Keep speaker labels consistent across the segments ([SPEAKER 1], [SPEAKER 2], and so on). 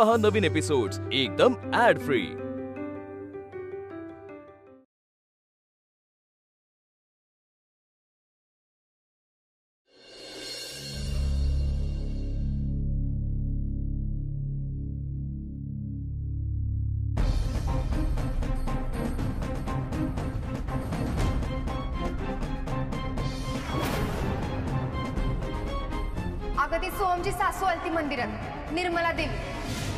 [SPEAKER 1] पहा नवीन एपिसोड्स एकदम add free.
[SPEAKER 2] अगं ती सोमची सासू आलती मंदिरात, निर्मला देवी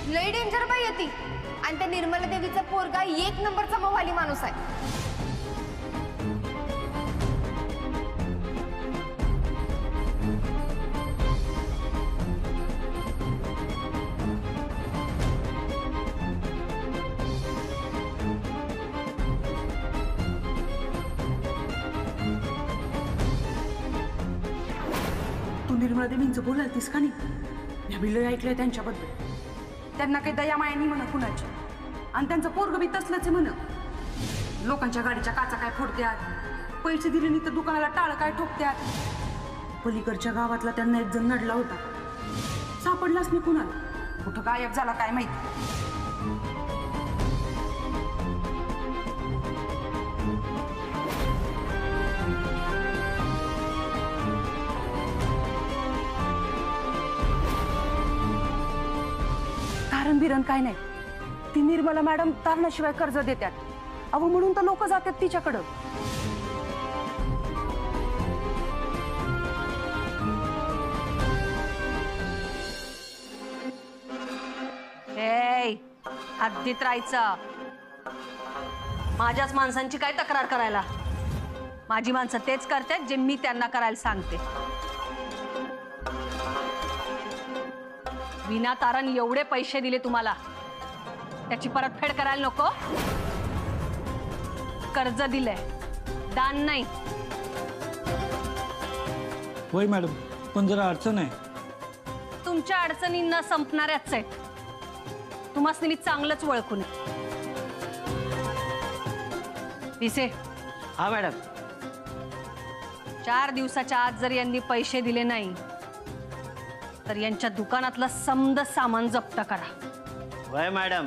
[SPEAKER 2] लई डेंजर बाई येती। आणि त्या निर्मला देवीचा पोरगा एक नंबरचा मवाली माणूस आहे।
[SPEAKER 3] निर्मला देवींचं बोलालतीस का नाही? मी बिलय ऐकलंय त्यांच्याबद्दल। त्यांना काही दया माया नाही म्हणा कुणाची, आणि त्यांचं पोरग बी तसलंच आहे म्हणा। लोकांच्या गाडीच्या काचा काय फोडत्यात, पैसे दिले नाही तर दुकानाला टाळ काय ठोकत्यात। पलीकडच्या गावातला त्यांना एक जण नडला होता, सापडलाच नाही कुणाला, कुठं गायब झाला काय माहिती। कारण बिरण काय नाही, ती निर्मला मॅडम तारणाशिवाय कर्ज देतात, अहो म्हणून तर लोक जातात तिच्याकडं।
[SPEAKER 4] हद्दीत राहायचं। माझ्याच माणसांची काय तक्रार करायला? माझी माणसं तेच करतात जे मी त्यांना करायला सांगते। विनातारण एवढे पैसे दिले तुम्हाला, त्याची परतफेड करायला नको? कर्ज दिलंय, दान नाही।
[SPEAKER 5] होय मॅडम, पण जरा अडचण आहे।
[SPEAKER 4] तुमच्या अडचणी न संपणाऱ्याच आहेत, तुम्हाला मी चांगलंच ओळखून। विसे,
[SPEAKER 6] हा मॅडम,
[SPEAKER 4] 4 दिवसाच्या आत जर यांनी पैसे दिले नाही तर यांच्या दुकानातलं समद सामान जप्त करा।
[SPEAKER 6] होय मॅडम।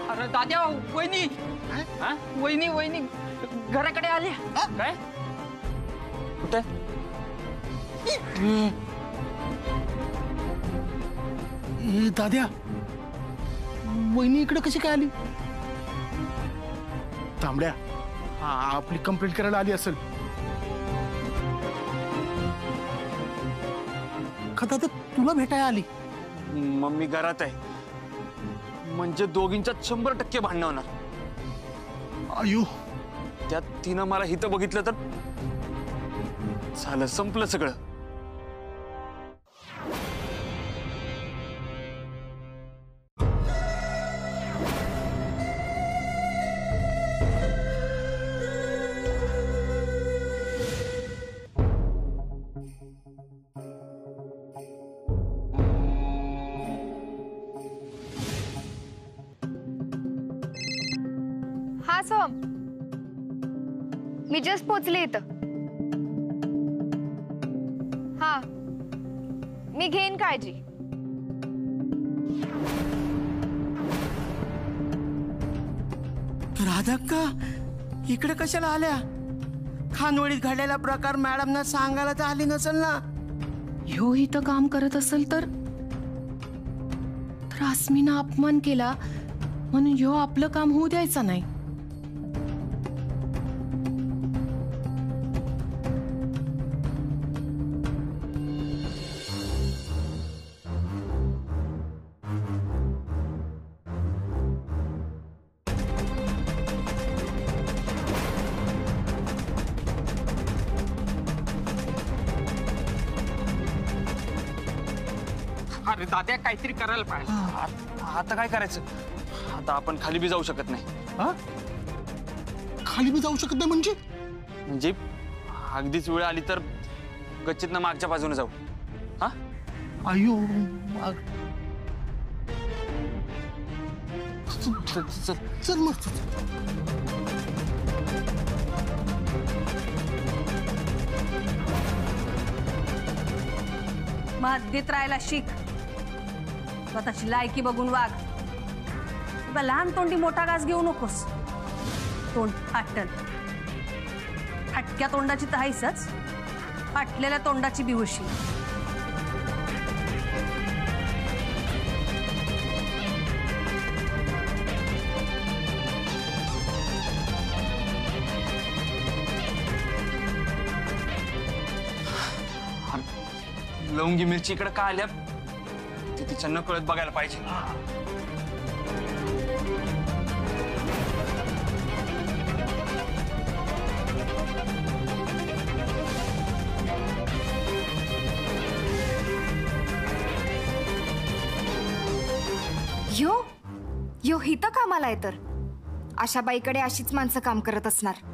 [SPEAKER 7] अरे दाद्या, वहिनी वहिनी वहिनी घराकडे आले। काय कुठे?
[SPEAKER 8] दाद्या, वहिनी इकडे कशी काय आली? तांबड्या, आपली कंप्लेंट करायला आली असेल। का दादा तुला भेटायला आली?
[SPEAKER 9] मम्मी घरात आहे, म्हणजे दोघींच्यात 100% भांडण होणार।
[SPEAKER 8] अयो,
[SPEAKER 9] त्यात तिनं मला हिथं बघितलं तर झालं, संपलं सगळं।
[SPEAKER 2] हा सोम, मी जस्ट पोचले इथं। हा, मी घेईन काळजी।
[SPEAKER 6] राधाक्का इकडे कशाला आल्या? खानवळीत घडलेला प्रकार मॅडमना सांगायला तर आली नसेल ना?
[SPEAKER 3] ह्यो इथं काम करत असेल तर आसमीनं अपमान केला म्हणून ह्यो आपलं काम होऊ द्यायचं नाही।
[SPEAKER 7] अरे दाद्या, काहीतरी करायला पाहिजे।
[SPEAKER 9] आता काय करायचं? आता आपण खाली बी जाऊ शकत नाही।
[SPEAKER 8] खाली बी जाऊ शकत नाही म्हणजे?
[SPEAKER 9] अगदीच वेळ आली तर गच्चीतनं मागच्या बाजूने जाऊ. हा
[SPEAKER 8] अयो चल मस्त.
[SPEAKER 4] मग हद्दीत राहायला शिक. स्वतःची लायकी बघून वाग. तुला लहान तोंडी मोठा घास घेऊ नकोस. तोंड फाटल. फाटक्या तोंडाची तर आहेसच, फाटलेल्या तोंडाची बी होशी.
[SPEAKER 9] लवंगी मिरची इकडे का आल्या ते तिच्या न कळत बघायला पाहिजे.
[SPEAKER 2] यो हिथं कामाला आहे तर अशा बाईकडे अशीच माणसं काम करत असणार.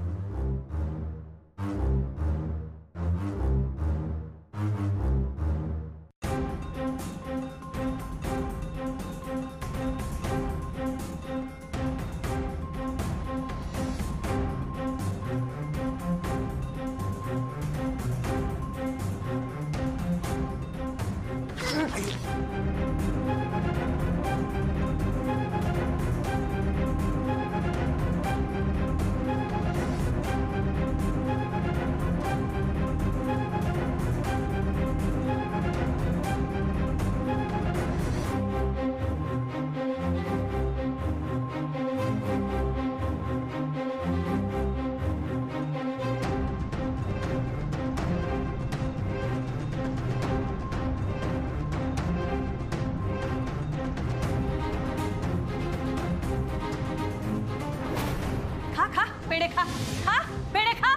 [SPEAKER 4] पेढे खा. खा पेढे खा.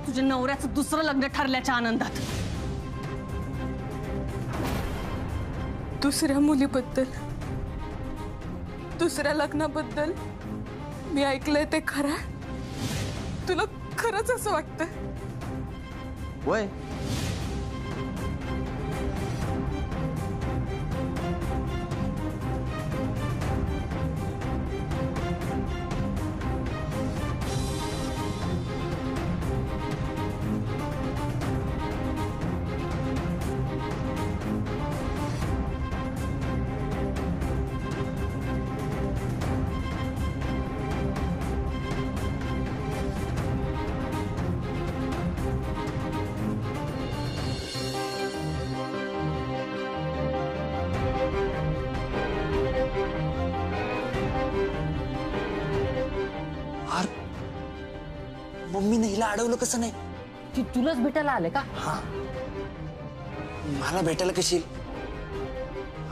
[SPEAKER 4] तुझ्या नवऱ्याचं दुसरं लग्न ठरल्याच्या आनंदात.
[SPEAKER 10] दुसऱ्या मुलीबद्दल, दुसऱ्या लग्नाबद्दल मी ऐकलंय ते खरं? तुला खरंच असं वाटतं?
[SPEAKER 6] वय
[SPEAKER 9] मम्मीने हिला अडवलं कसं नाही?
[SPEAKER 4] ती तुलाच भेटायला आले का?
[SPEAKER 9] हा, मला भेटायला कशी?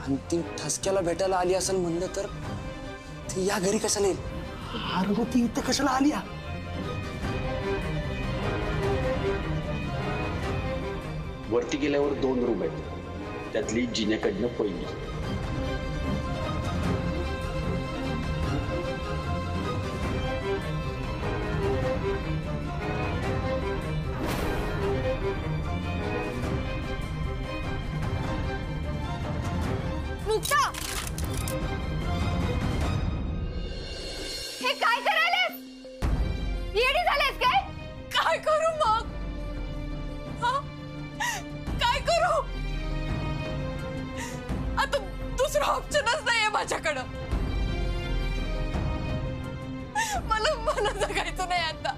[SPEAKER 9] अंतिम ठसक्याला भेटायला आली असेल म्हणलं तर ती या घरी कशाला येईल?
[SPEAKER 8] अरे ती इथं कशाला आली?
[SPEAKER 11] वरती गेल्यावर 2 रूम आहेत, त्यातली जिन्याकडनं पहिली.
[SPEAKER 2] हे काय करायलेस? येडी झालेस काय?
[SPEAKER 10] काय करू मग? काय करू? आता दुसरा ऑप्शनच नाहीये माझ्याकडं. मला जगायचं नाही आता.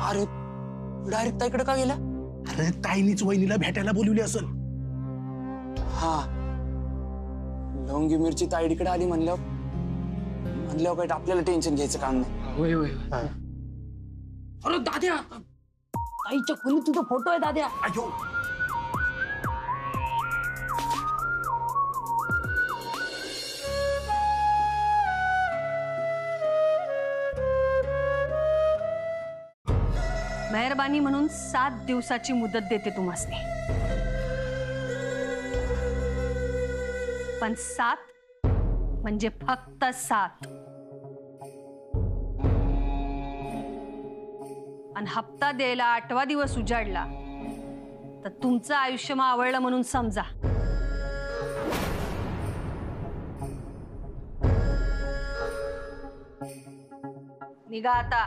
[SPEAKER 9] अरे डायरेक्ट ताईकडे का गेला?
[SPEAKER 8] अरे ताईनीच वहिनीला भेटायला बोलवली असेल.
[SPEAKER 9] हा, लवंगी मिरची ताईडीकडे आली म्हणल्यावर काही आपल्याला टेन्शन घ्यायचं काम नाही.
[SPEAKER 4] अरे दाद्या, ताईच्या खोलीत तुझा फोटो आहे दाद्या.
[SPEAKER 8] अयो
[SPEAKER 4] मेहरबानी म्हणून 7 दिवसाची मुदत देते तुम्हासनी. पण 7 म्हणजे फक्त 7. आणि हप्ता द्यायला 8वा दिवस उजाडला तर तुमचं आयुष्य मावळलं म्हणून समजा. निघा आता.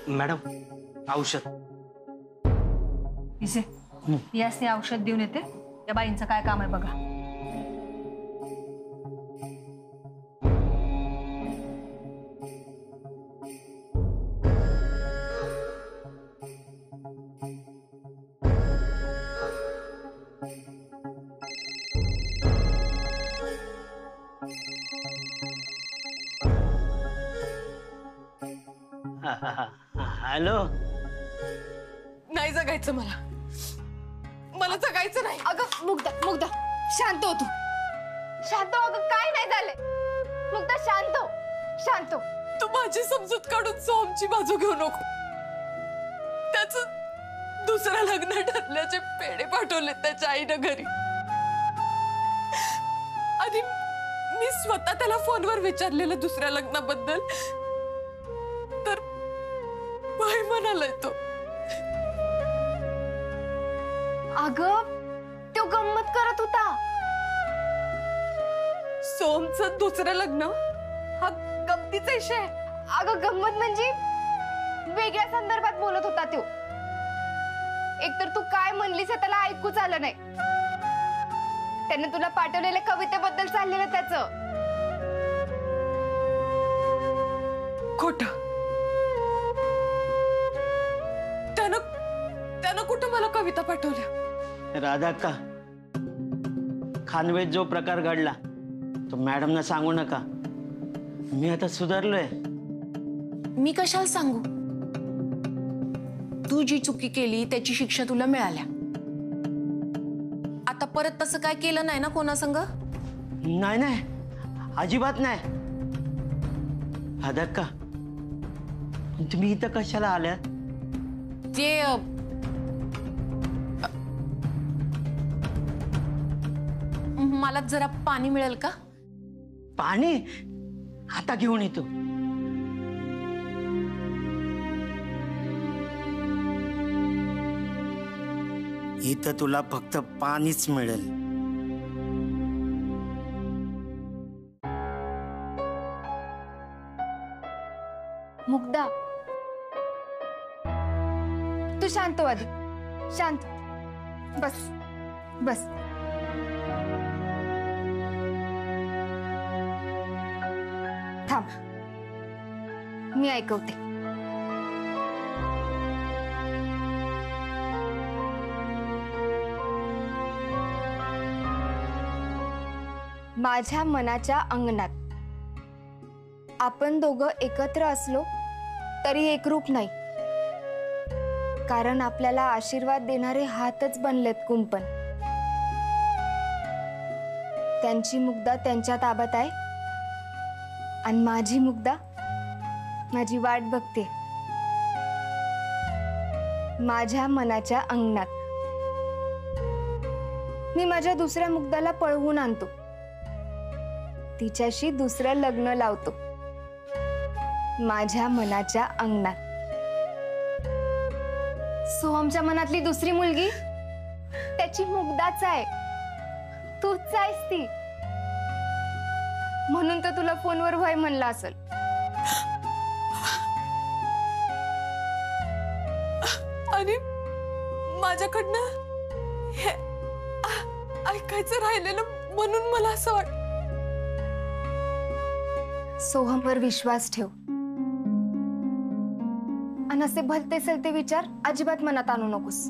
[SPEAKER 6] मॅडम औषध.
[SPEAKER 4] इसे यासने औषध देऊन येते. या बाईंचं काय काम आहे बघा.
[SPEAKER 6] हॅलो.
[SPEAKER 10] नाही जगायचं मला. मला जगायचं नाही.
[SPEAKER 2] अगं मुग्धा मुग्धा शांत हो तू. शांत हो. अगं काय नाही झालंय. मुग्धा शांत हो. शांत हो.
[SPEAKER 10] तू माझी समजूत काढून सोहमची बाजू घेऊ नको. त्याच दुसरं लग्न ठरल्याचे पेढे पाठवले त्याच्या आईनं घरी. आणि मी स्वतः त्याला फोनवर विचारलेलं दुसऱ्या लग्नाबद्दल तर बाई म्हणालाय तो.
[SPEAKER 2] अगं तो गंमत करत होता.
[SPEAKER 10] सोहमचं दुसरं लग्न हा गमतीचा विषय आहे.
[SPEAKER 2] अगं गंमत म्हणजे वेगळ्या संदर्भात बोलत होता तो. एकतर तू काय म्हणलीस हे त्याला ऐकूच आलं नाही. त्याने तुला पाठवलेल्या कवितेबद्दल चाललेलं त्याचं.
[SPEAKER 10] खोटं. त्यानं कुठं मला कविता पाठवल्या.
[SPEAKER 6] राधा का खानवेत जो प्रकार घडला तो मॅडमना सांगू नका. मी आता सुधारलोय.
[SPEAKER 10] मी कशाला सांगू. तू जी चुकी केली त्याची शिक्षा तुला मिळाल्या. आता परत तसं काय केलं नाही ना कोणासंग.
[SPEAKER 6] नाही नाही अजिबात नाही. राधा का तुम्ही इथं कशाला आल्या.
[SPEAKER 10] ते मला जरा पाणी मिळेल का.
[SPEAKER 6] पाणी आता घेऊन येतो. इथं तुला फक्त पाणीच मिळेल.
[SPEAKER 2] मुग्धा तू शांत हो आधी. शांत बस बस. थांब मी ऐकवते. माझ्या मनाच्या अंगणात आपण दोघं एकत्र असलो तरी एकरूप नाही. कारण आपल्याला आशीर्वाद देणारे हातच बनलेत कुंपण. त्यांची मुग्धा त्यांच्या ताब्यात आहे आणि माझी मुग्धा माझी वाट बघते माझ्या मनाच्या अंगणात. मी माझ्या दुसऱ्या मुग्धाला पळवून आणतो. तिच्याशी दुसरं लग्न लावतो माझ्या मनाच्या अंगणात. सोहमच्या मनातली दुसरी मुलगी त्याची मुग्धाच आहे. तूच आहेस ती. म्हणून तर तुला फोनवर व्हाय म्हणला असेल.
[SPEAKER 10] आणि माझ्याकडनं हे ऐकायचं राहिलेलं म्हणून मला असं वाटतं.
[SPEAKER 2] सोहमवर विश्वास ठेव आणि असे भलते सलते विचार अजिबात मनात आणू नकोस.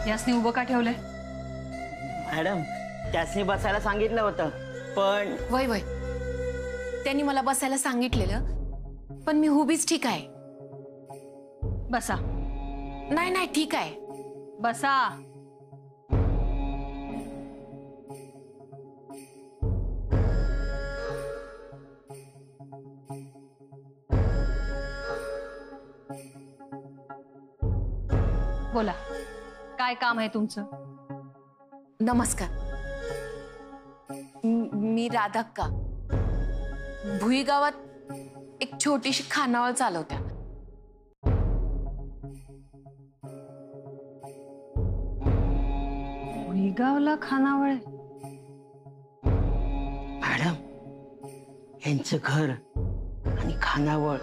[SPEAKER 4] यासनी उभं का ठेवलंय.
[SPEAKER 6] मॅडम त्यासनी बसायला सांगितलं होतं पण.
[SPEAKER 10] वय वय त्यांनी मला बसायला सांगितलेलं पण मी उभीच ठीक आहे.
[SPEAKER 4] बसा
[SPEAKER 10] नाही नाही ठीक आहे.
[SPEAKER 4] बसा. बोला, काय काम आहे तुमचं?
[SPEAKER 10] नमस्कार. मी राधाक्का. भुई गावात एक छोटीशी खानावळ चालवत्या.
[SPEAKER 4] भुईगावला खानावळ?
[SPEAKER 6] मॅडम, यांचं घर आणि खानावळ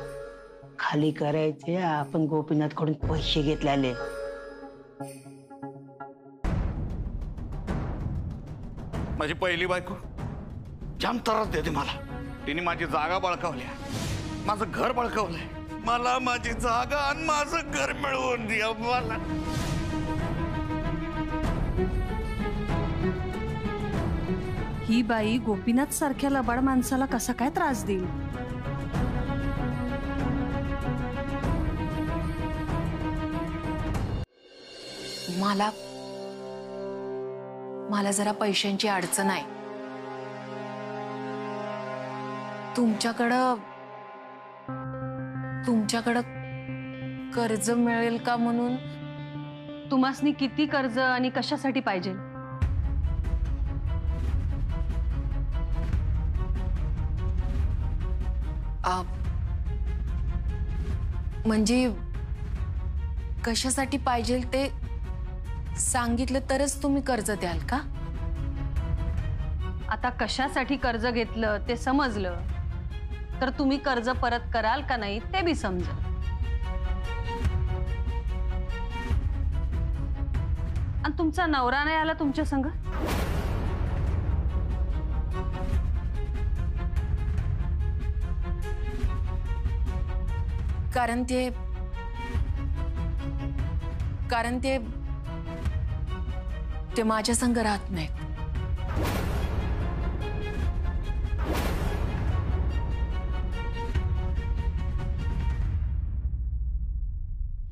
[SPEAKER 6] खाली करायचे आपण गोपीनाथकडून पैसे घेतलेले.
[SPEAKER 12] माझी पहिली बायको जाम त्रास देते मला. तिने माझी जागा बळकावल्या, माझं घर बळकावलंय. मला माझी जागा आणि माझं घर मिळवून द्या मला.
[SPEAKER 4] ही बाई गोपीनाथ सारख्या लबाड माणसाला कसा काय त्रास देईल?
[SPEAKER 10] मला जरा पैशांची अडचण आहे. तुमच्याकडं कर्ज मिळेल का म्हणून.
[SPEAKER 4] तुम्हासनी किती कर्ज आणि कशासाठी पाहिजे?
[SPEAKER 10] म्हणजे कशासाठी पाहिजे ते सांगितलं तरच तुम्ही कर्ज द्याल का?
[SPEAKER 4] आता कशासाठी कर्ज घेतलं ते समजलं तर तुम्ही कर्ज परत कराल का नाही ते बी समजेल. आणि तुमचा नवरा नाही आला तुमच्या संग?
[SPEAKER 10] कारण ते माझ्या संग राहत नाहीत.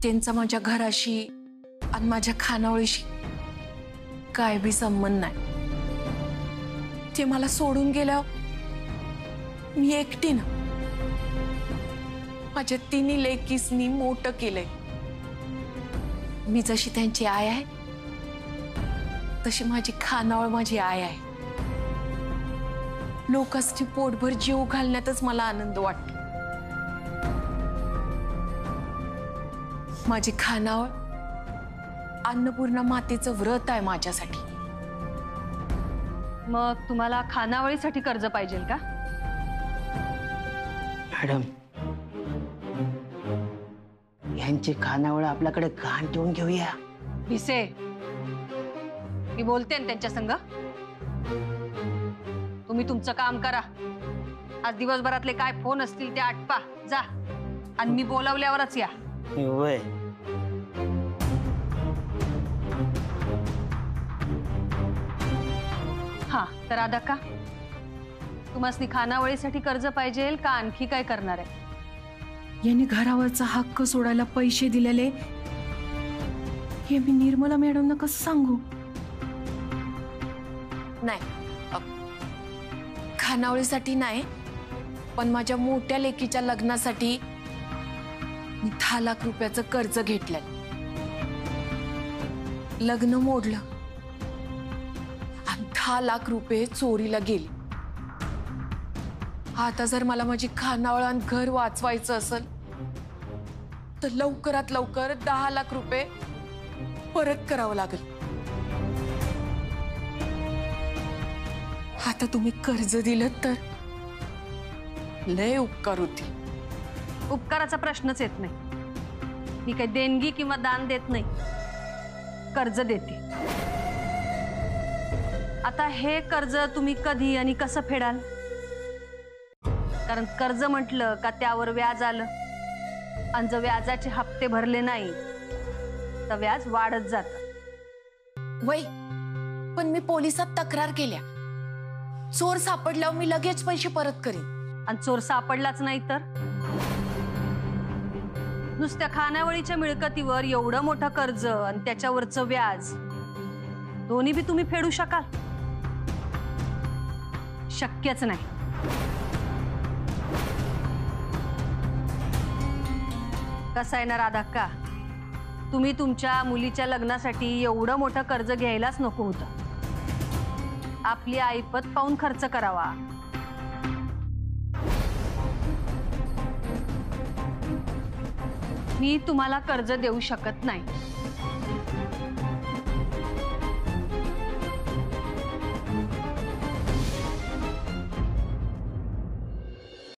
[SPEAKER 10] त्यांचा माझ्या घराशी आणि माझ्या खानावळीशी काय बी संबंध नाही. ते मला सोडून गेल्यावर मी एकटीनं माझ्या तिन्ही लेकीसनी मोठं केलंय. मी जशी त्यांची आई आहे तशी माझी खानावळ माझी आई आहे. लोकांची पोटभर जीव घालण्यातच मला आनंद वाटतो. माझी खानावळ अन्नपूर्णा मातेचं व्रत आहे माझ्यासाठी.
[SPEAKER 4] मग तुम्हाला खानावळीसाठी कर्ज पाहिजे का?
[SPEAKER 6] मॅडम, यांची खानावळ आपल्याकडे घाण ठेवून घेऊया.
[SPEAKER 4] भिसे, मी बोलते ना त्यांच्या संग. तुम्ही तुमचं काम करा. आज दिवसभरातले काय फोन असतील ते आटपा जा, आणि मी बोलावल्यावरच या.
[SPEAKER 6] वय
[SPEAKER 4] हा तर राधा का तुम्हाला खानावळीसाठी कर्ज पाहिजे का आणखी काय करणार आहे?
[SPEAKER 10] यांनी घरावरचा हक्क सोडायला पैसे दिलेले हे मी निर्मला मॅडमना कसं सांगू? नाही, खानावळीसाठी नाही, पण माझ्या मोठ्या लेकीच्या लग्नासाठी मी 10 लाख रुपयाचं कर्ज घेतलंय. लग्न मोडलं आणि 10 लाख रुपये चोरीला गेले. आता जर मला माझी खानावळ आणि घर वाचवायचं असेल तर लवकरात लवकर 10 लाख रुपये परत करावं लागेल. आता तुम्ही कर्ज दिलं तर लय उपकार होतील.
[SPEAKER 4] उपकाराचा प्रश्नच येत नाही. मी काही देणगी किंवा दान देत नाही, कर्ज देते. आता हे कर्ज तुम्ही कधी आणि कसं फेडाल? कारण कर्ज म्हटलं का त्यावर व्याज आलं, आणि जर व्याजाचे हप्ते भरले नाही तर व्याज वाढत जातं.
[SPEAKER 10] वय, पण मी पोलिसात तक्रार केल्या. चोर सापडल्यावर मी लगेच पैसे परत करीन.
[SPEAKER 4] आणि चोर सापडलाच नाही तर नुसत्या खानावळीच्या मिळकतीवर एवढं मोठं कर्ज आणि त्याच्यावरचं व्याज दोन्ही बी तुम्ही फेडू शकाल? शक्यच नाही. कसं आहे ना राधाक्का, तुम्ही तुमच्या मुलीच्या लग्नासाठी एवढं मोठं कर्ज घ्यायलाच नको होतं. आपली ऐपत पाहून खर्च करावा. मी तुम्हाला कर्ज देऊ शकत नाही.